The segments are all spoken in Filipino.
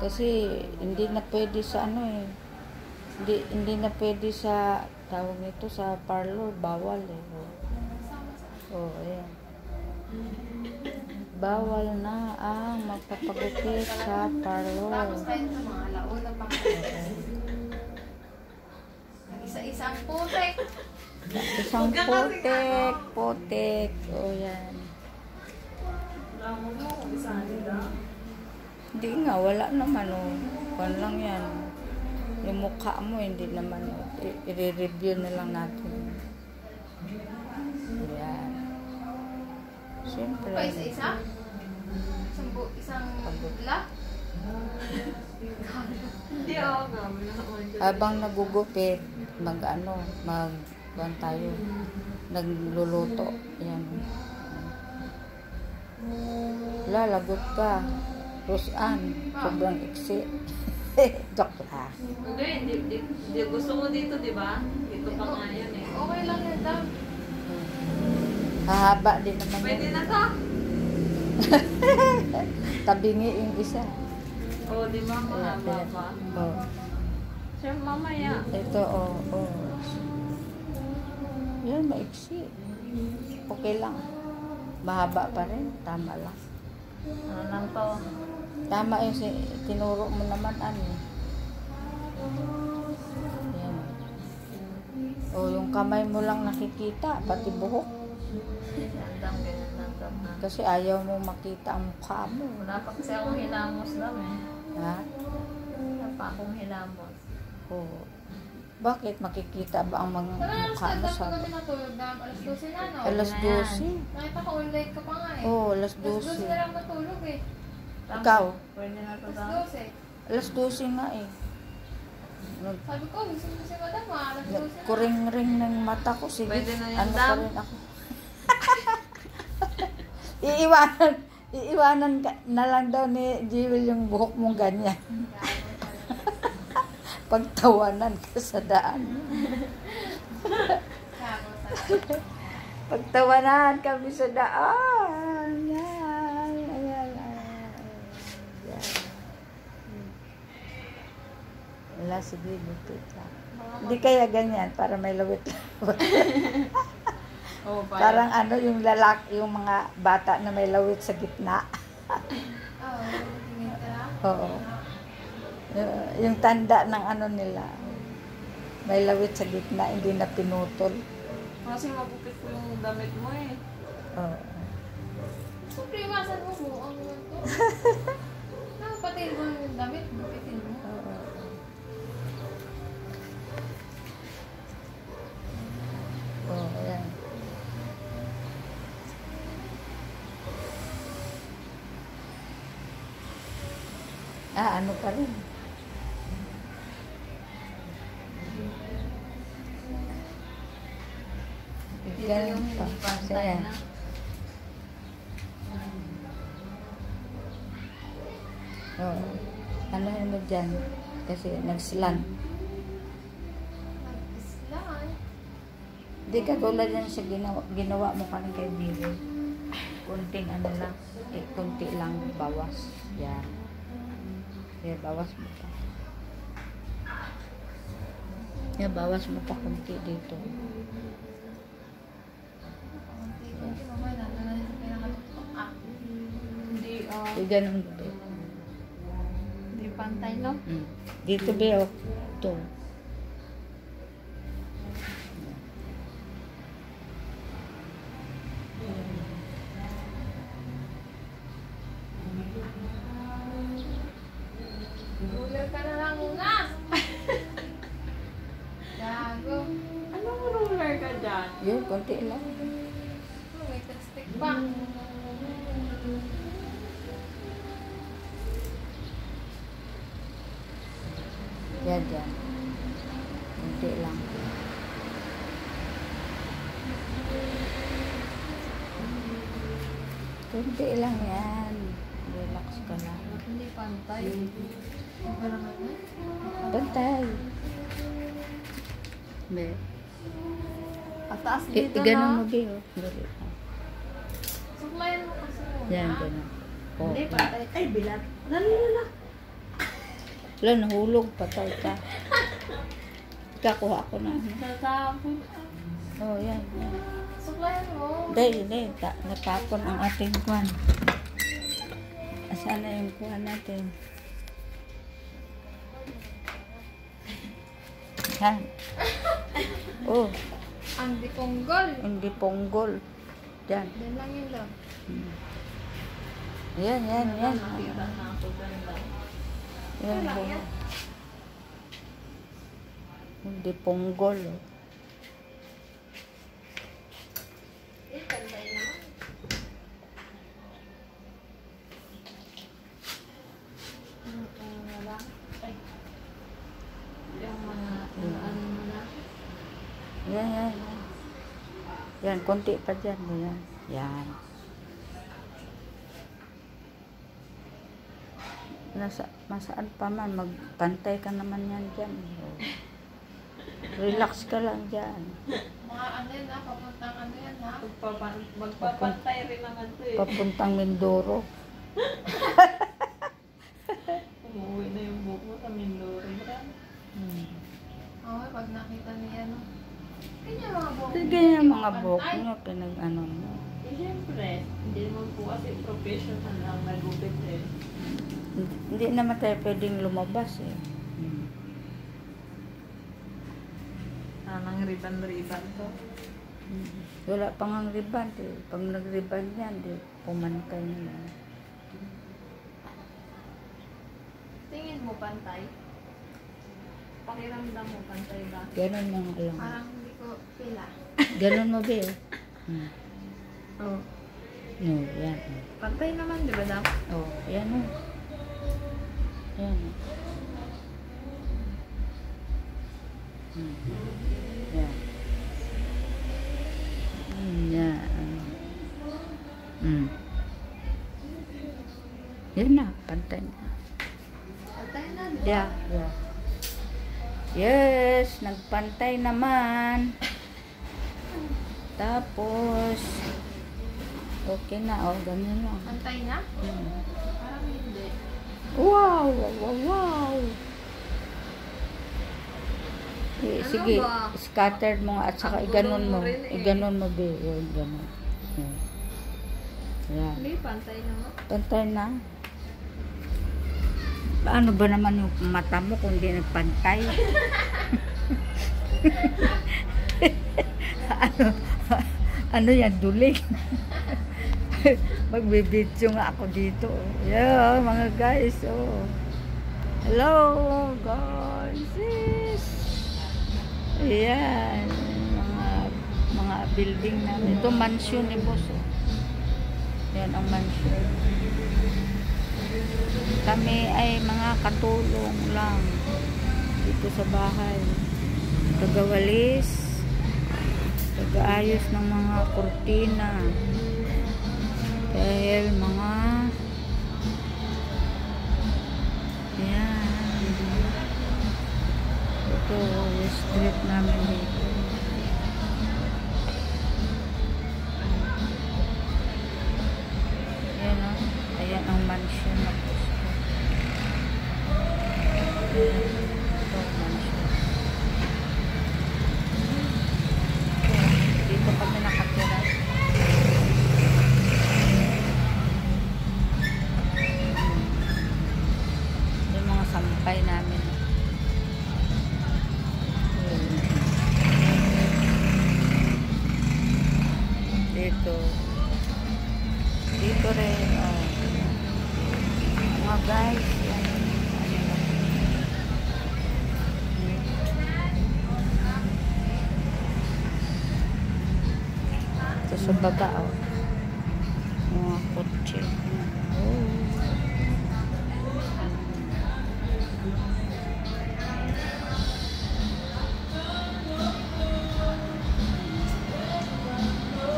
Kasi hindi na pwede sa ano eh. Hindi na pwede sa tawag nito sa parlor, bawal eh. Oh, ayan. Bawal na ang magpapagupit sa parlor. Tapos kahit sa mga alauna pa. Isa-isang putek. Isang potek. Oh, yan. Hindi nga, wala naman oh. Kung lang yan. Yung mukha mo, hindi naman oh. I-review na lang natin. Yan. Siyempre. Pa isa-isa? Isang butla? Hindi ako nga. Habang nagugupit, kuwan tayo. Nagluluto. Yan. Lagot ka. Rusan. Sobrang iksi. Joke lang. Hindi. Gusto mo dito, di ba? Dito pa nga yan eh. Okay lang yan daw. Hahaba din naman Pwede yan. na to. Tabingi yung isa. Oo, di ba? Mahaba pa. Oh. Sir, mamaya. Ito, oh. Yan, maiksi. Okay lang. Mahaba pa rin. Tama lang. Ano lang to? Tama yung tinuro mo naman, ano. Yan. Oh, yung kamay mo lang nakikita, pati buhok. Ganyan lang na. Kasi ayaw mo makita ang mukha mo. Wala pa kasi akong hilamos lang eh. Ha? Wala pa akong hilamos. Oh. Bakit makikita ba ang mga mukha mo sa... Kami natulog na alas 12 na, no? Alas 12? Nakita ko online ka pa nga eh. Oh, alas Alas 12 na 12. lang matulog eh. Ikaw? Pwede na to Alas daw. 12. Alas 12 nga eh. Sabi ko, gusto mo si madam alas 12 na. Kuring-ring ng mata ko. Sige, Pwede na yan, ano pa Dam. rin ako. Iiwanan ka, na lang daw ni Jewel yung buhok mong ganyan. Pagtawanan ka sa daan. Pagtawanan kami sa daan. Yan. Ayan. Wala, sige, lupit lang. Hindi kaya ganyan, para may lawit. Oh, Parang ano, yung lalaki, yung mga bata na may lawit sa gitna. Oo, tingin ka lang. Oo. Yung tanda ng ano nila, may lawit sa gitna, hindi na pinutol. Kasi mapupit ko yung damit mo eh. Oo. Siyempre, iwasan mo mo ang to. Nakapatid mo yung damit, gupitin mo. Oo, yan. Ano pa rin. Ganun pa. Saya. Oo. Ano mo dyan? Kasi nag-slant. Islan. Hindi ka tulad yan sa ginawa mo kanina kay Bibi. Kunting ano lang. Kunti lang bawas. Yan. Yeah, bawas mo pa. Yeah, bawas mo pa kunti dito. Kunti-kunti, mamaya natalahin sa pinakatutok. Hindi, Ganun ba? hindi pantay no? Dito ba o? Ito. Ruler ka na lang muna. Gago. Anong ruler ka dyan? Yun, konti lang. May stick pa. Yan, yan. Konti lang. Konti lang yan. Relax ka lang. Hindi pantay. Bantay. Be. Pataas dito Ganun no? mo, Be. Oh. Dali. Suklayan mo kasi mo. Yan, ganun. Oh. Hindi pantay. Ay, bilat. Lalala. Wala, nahulog. Patay ka. Kakuha ko na. Natapon. Oh, yan. Suklayan mo. Hindi. Natapon ang ating kwan. Asana yung kwan natin. Yan. Oh, Ang diponggol. hindi ponggol. Yan. Yan lang yun lang. Yan. Nakita na ako ganda. Yan. Wala yan. Hindi ponggol. Oh. Eh, pantay naman. Wala. Ay. Yung mga ano mo na. Yan. Yan, konti pa dyan. Yan. Yan. Masaan pa man, magpantay ka naman yan dyan. Oh. Relax ka lang dyan. Mga ano yan ha, papuntang ano yan ha. Magpapantay rin naman to eh. Papuntang Mindoro. Umuwi na yung buhok mo sa Mindoro. Oo, pag nakita niya no. Ganyan mga buhok. Ganyan mga buhok nyo, pinag-ano mo. Eh, siyempre, hindi naman po kasi professional ang nagupit eh. Hindi naman tayo pwedeng lumabas eh. Anang riban-riban to. Wala pang ang riban. Eh. Pag nag-riban yan, di, pumantay nila. Tingin mo pantay? Pakiramdam mo, pantay ba? Ganon mo nga lang. Parang hindi ko pila. Ganon mo, Be. Oo. No, yan. Pantay naman, di ba daw? Oh, yan o. Yan o. Yan. Yan. Yan na, pantay na. Pantay na, di ba? Yeah. Yes, nagpantay naman. Tapos, okay na, oh, ganyan lang. Pantay na? Parang hindi. Wow. Eh, Ano sige, ba? scattered mo nga at saka Ang iganon gulong mo. mo rin eh. Iganon mo, Be. Yun, ganon. Yan. Hindi, pantay naman. Pantay na. Paano ba naman yung mata mo kung di nagpantay? ano yan, duling? Magbibidyo nga ako dito. Yeah, mga guys. Oh. Hello, guys. Yes. Ayan. Mga building namin. Ito mansion ni boss. Oh. Yan ang mansion. Kami ay mga katulong lang dito sa bahay. Tagawalis, tagaayos ng mga kurtina. Dahil mga yan. Ito yung street namin dito. Ayan o. Ayan ang mansion na gusto. Ito ang mansion. Dito kami nakatira. Yung mga sampay namin. Dito rin, oh. Mga guys, yan. Ito sa baba, oh. Mga kotse. Oh.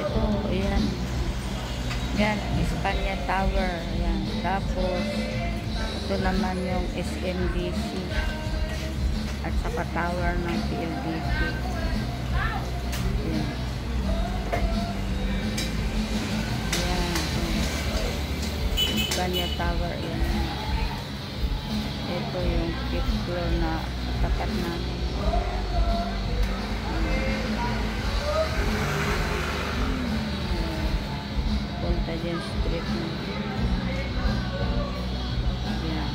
Ito, ayan. Yan, Espanya Tower. Yan. Tapos, ito naman yung SMDC. At saka tower ng PLDT. Yan. Yan. Espanya Tower. Yan. Ito yung fifth floor na tapat namin. Punta dyan street na. Yan.